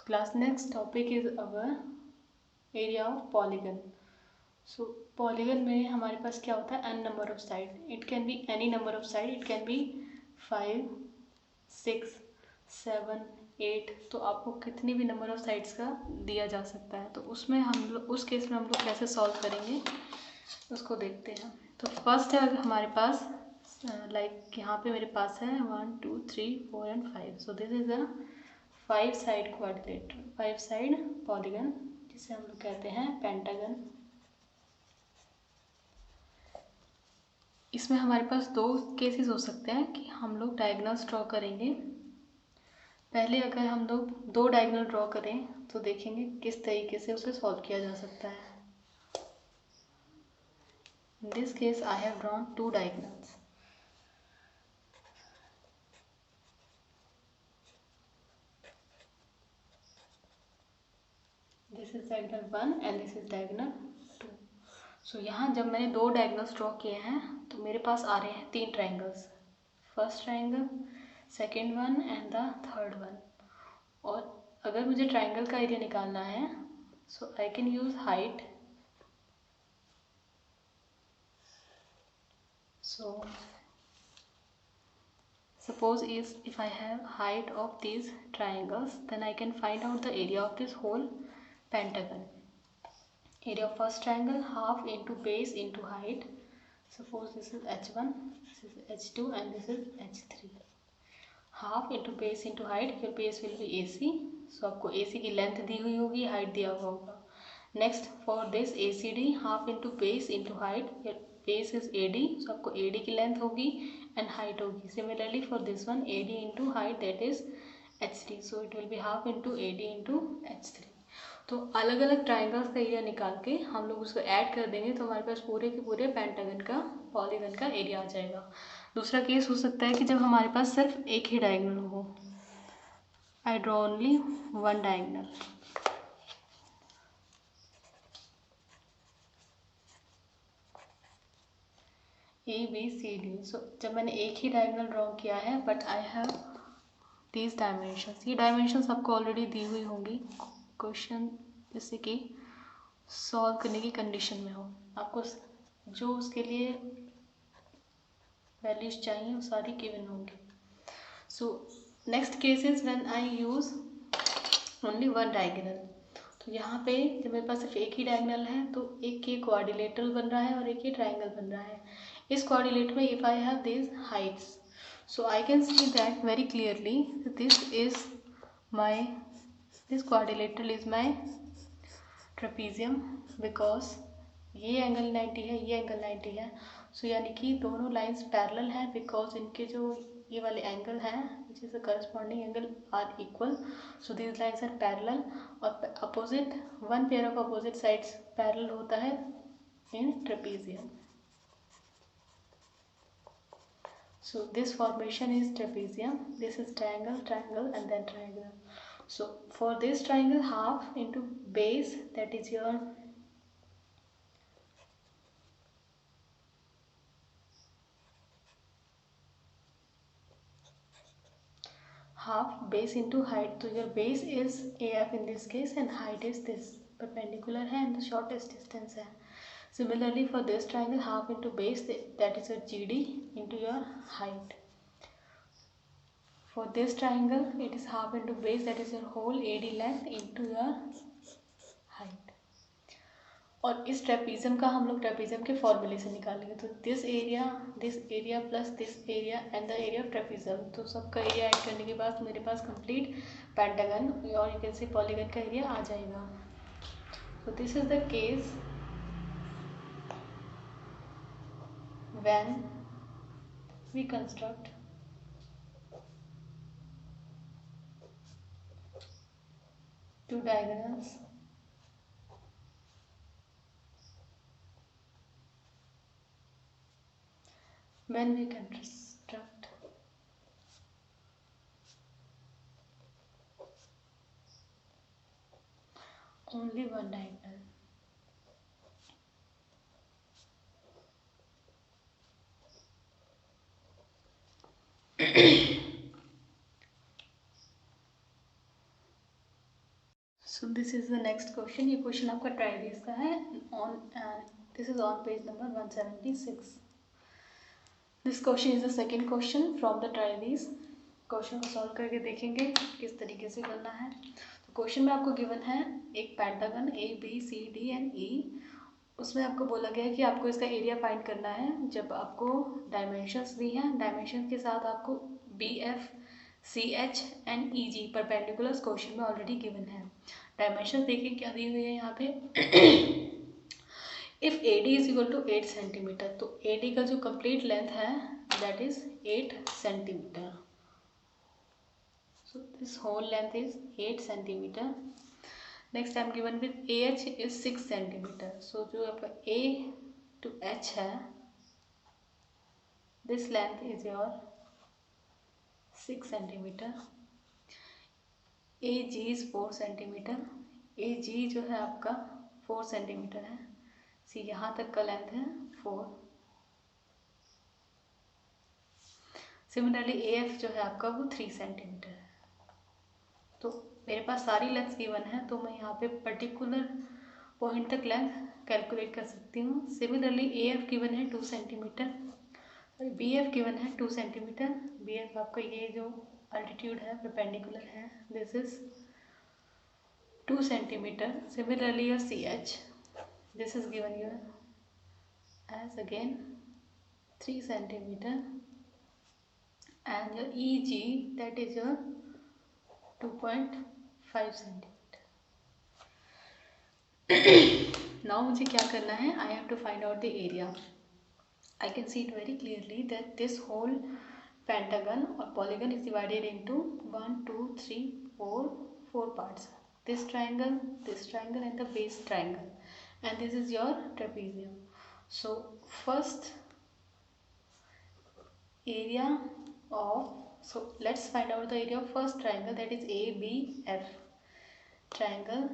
So class, next topic is our area of polygon. So polygon में हमारे पास क्या होता है, n number of side. It can be any number of side. It can be 5, 6, 7, 8. तो आपको कितनी भी नंबर ऑफ साइड्स का दिया जा सकता है. तो उसमें हम लोग, उस केस में हम लोग कैसे सॉल्व करेंगे उसको देखते हैं. तो फर्स्ट है हमारे पास लाइक यहाँ पे मेरे पास है 1, 2, 3, 4 and 5. So this is a 5 side quadrilateral, 5 side polygon, जिसे हम लोग कहते हैं पेंटागन. इसमें हमारे पास दो केसेस हो सकते हैं कि हम लोग डायगोनल्स ड्रॉ करेंगे. पहले अगर हम लोग दो डायगोनल ड्रॉ करें तो देखेंगे किस तरीके से उसे सॉल्व किया जा सकता है. In this case I have drawn two diagonals. This is diagonal 1 and this is diagonal 2. So यहाँ जब मैंने दो डायगोनल्स ड्रॉ किए हैं तो मेरे पास आ रहे हैं तीन triangles. First triangle, second one and the third one. और अगर मुझे ट्राइंगल का एरिया निकालना है so I can use height. So suppose if I have height of these triangles, then I can find out the area of this whole pentagon. Area of first triangle, half into base into height. Suppose this is h1, this is h2 and this is h3. Half into base into height. Your base will be AC. सो आपको AC की length दी हुई होगी, height दिया हुआ होगा. Next for this ACD, half into base into height. Your base is AD. सो आपको AD की length होगी एंड हाइट होगी. Similarly for this one AD into height, that is HD. So it will be half into AD into H3. तो अलग अलग triangles का area निकाल के हम लोग उसको ऐड कर देंगे तो हमारे पास पूरे के पूरे पेंटागन का, पॉलीगन का एरिया आ जाएगा. दूसरा केस हो सकता है कि जब हमारे पास सिर्फ एक ही डायगोनल हो. I draw only one diagonal. ABCD. सो जब मैंने एक ही डायगोनल ड्रॉ किया है but I have these dimensions. ये डायमेंशंस आपको ऑलरेडी दी हुई होंगी क्वेश्चन, जैसे कि सॉल्व करने की कंडीशन में हो. आपको जो उसके लिए वैल्यूज चाहिए वो सारी गिवन होंगी. So next case is when I use only one diagonal. तो यहाँ पे जब मेरे पास सिर्फ एक ही डायगोनल है तो एक ये क्वाड्रिलेटरल बन रहा है और एक ये ट्राइंगल बन रहा है. इस क्वाड्रिलेटर में if I have this Heights, so I can see that very clearly that this quadrilateral is my trapezium, because ये एंगल 90 है, ये एंगल 90 है. सो यानी कि दोनों लाइंस पैरेलल हैं बिकॉज इनके जो ये वाले एंगल हैं which is the corresponding angle are equal. So these lines are parallel. और opposite, one pair of opposite sides parallel होता है in trapezium. So this formation is trapezium. This is triangle, triangle and then triangle. So for this triangle, half into base, that is your half base into height. So your base is AF in this case and height is this, perpendicular है and the shortest distance है. Similarly for this triangle, half into base, that is your GD into your height. For this triangle it is half into base, that is your whole AD length into your height. और इस trapezium का हम लोग trapezium के फॉर्मूले से निकालेंगे. तो this area plus this area and the area of trapezium. तो सबका एरिया ऐड करने के बाद मेरे पास कंप्लीट पेंटागन और यू कैन से पॉलीगन का एरिया आ जाएगा. So this is the case when we construct two diagonals when we construct only one diagonal. So this is the next question. ये question आपका try these का है. On this is on page number 176. This question is the second question from the try these. Question को solve करके देखेंगे किस तरीके से करना है. तो क्वेश्चन में आपको गिवन है एक पेंटागन ABCD and E. उसमें आपको बोला गया है कि आपको इसका एरिया फाइंड करना है. जब आपको डायमेंशंस दी हैं, डायमेंशन के साथ आपको BF CH and EG perpendiculars question में ऑलरेडी गिवन है. डायमेंशन देखिए क्या दी हुई है यहाँ पे. If AD is equal to 8 centimetre, तो AD का जो कंप्लीट लेंथ है that is 8 centimetre. So this whole length is 8 centimeter. Next I am given with AH is 6 centimeter. So जो आपका A to H है, this length is your 6 centimeter. AG is 4 centimeter. AG जो है आपका 4 centimeter है. See यहाँ तक का लेंथ है 4. Similarly AF जो है आपका वो 3 centimeter है. तो मेरे पास सारी लेंथ गिवन है, तो मैं यहाँ पे पर्टिकुलर पॉइंट तक लेंथ कैलकुलेट कर सकती हूँ. सिमिलरली AF गिवन है 2 सेंटीमीटर, सॉरी BF गिवन है 2 सेंटीमीटर. BF आपका ये जो अल्टीट्यूड है परपेंडिकुलर है, this is 2 centimetre. Similarly your CH, this is given your edge again 3 centimetre and your EG that is your 2.5 centimetre. Now मुझे क्या करना है, I have to find out the area. I can see it very clearly that this whole pentagon और polygon is divided into 1 2 3 4 parts. This triangle and the base triangle, and this is your trapezium. So first area of, so let's find out the area of first triangle, that is ABF. Triangle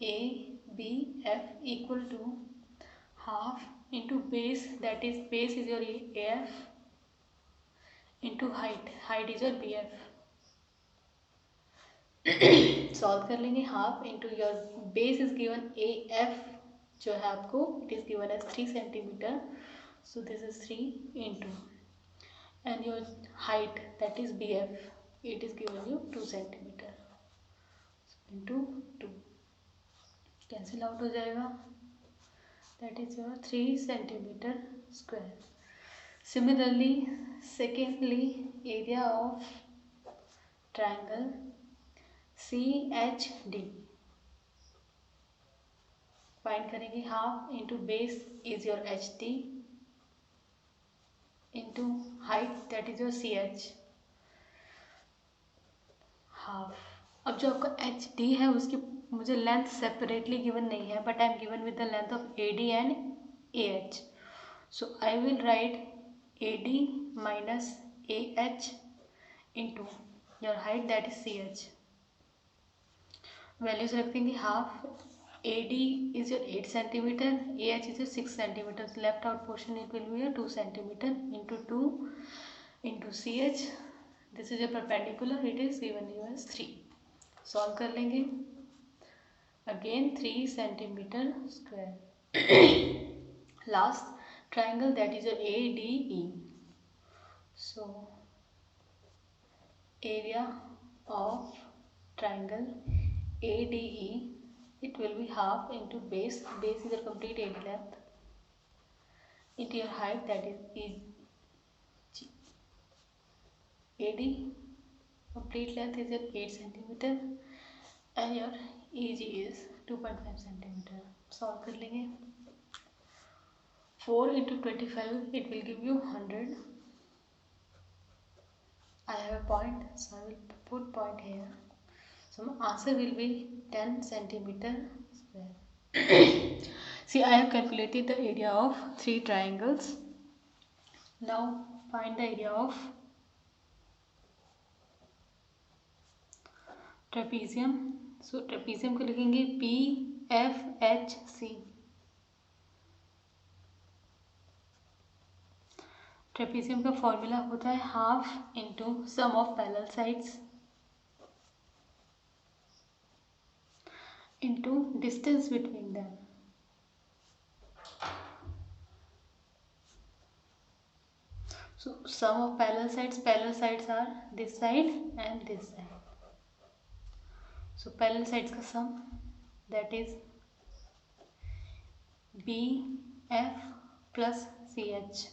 ABF equal to half into base, that is base is your AF into height is your BF. Solve कर लेंगे. Half into your base is given AF जो है आपको it is given as 3 centimetre. So this is 3 into and your height that is BF, it is given you 2 centimeter. So into 2 cancel out हो जाएगा, that is your 3 centimeter square. Similarly secondly area of triangle CHD find करेंगे. Half into base is your HD into height that is your CH, half. अब जो आपका HD है उसकी मुझे length separately given नहीं है, but I am given with the length of AD and AH. So I will write AD minus AH into your height that is CH. Values रख देंगे. Half AD is your 8 centimeter, AH is your 6 centimeter. So left out portion it will be your 2 centimeter into 2 into CH. This is your perpendicular, it is given you as 3. Solve कर लेंगे. Again 3 centimeter square. Last triangle that is your ADE. So area of triangle ADE, it will be half into base is your complete AD length into your height that is EG. AD complete length is your 8 centimeter and your EG is 2.5 centimeter. Solve कर लेंगे. 4 into 25 it will give you 100. I have a point, so I will put point here. So my answer will be 10 centimeter square. See, I have calculated the area of 3 triangles. Now find the area of trapezium. So trapezium को लिखेंगे PFHC. Trapezium का formula होता है half into sum of parallel sides into distance between them. So sum of parallel sides are this side and this side. So parallel sides का sum, that is BF plus CH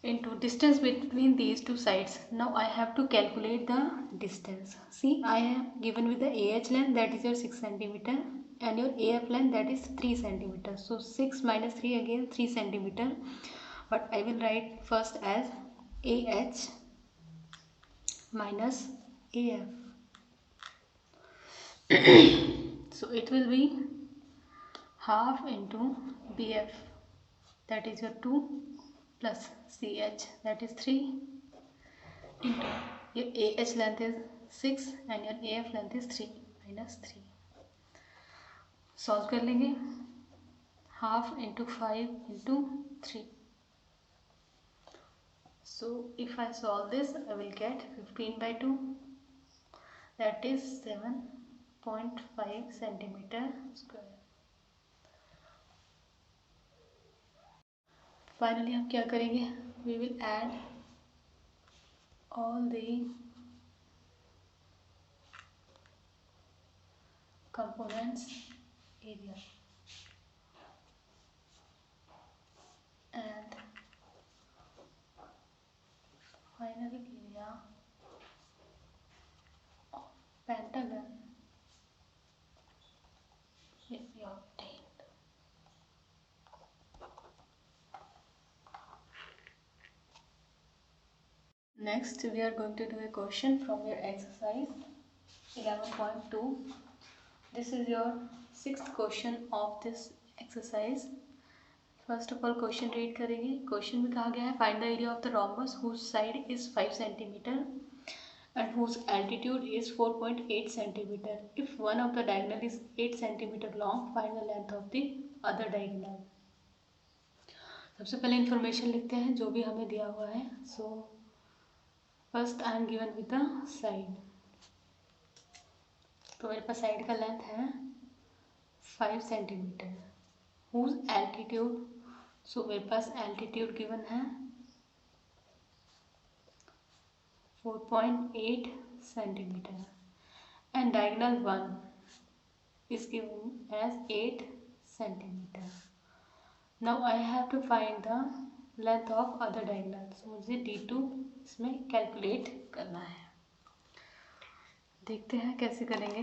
into distance between these two sides. Now I have to calculate the distance. See, I am given with the AH length, that is your 6 centimeter, and your AF length, that is 3 centimeter. So 6 minus 3, again 3 centimeter, but I will write first as AH minus AF. So it will be half into BF, that is your 2, plus CH, that is 3, into your AH length is 6 and your AF length is 3, minus 3. Solve कर लेंगे. Half into 5 into 3. So if I solve this, I will get 15 by 2, that is 7.5 centimeter square. Finally हम क्या करेंगे? We will add all the components area and final area of pentagon will be obtained. Next we are going to do a question from your exercise 11.2. This is your 6th question of this exercise. First of all question read करेंगे. Question में कहा गया है find the area of the rhombus whose side is 5 centimetre and whose altitude is 4.8 centimetre. If one of the diagonal is 8 centimetre long, find the length of the other diagonal. सबसे पहले information लिखते हैं जो भी हमें दिया हुआ है. So first I am given with the side. तो मेरे पास साइड का लेंथ है 5 सेंटीमीटर. हुज एल्टीट्यूड, सो मेरे पास एल्टीट्यूड गिवन है 4.8 centimetre and diagonal 1 is given as 8 centimeter. Now I have to find the length of other diagonal. So मुझे D2 इसमें calculate करना है. देखते हैं कैसे करेंगे.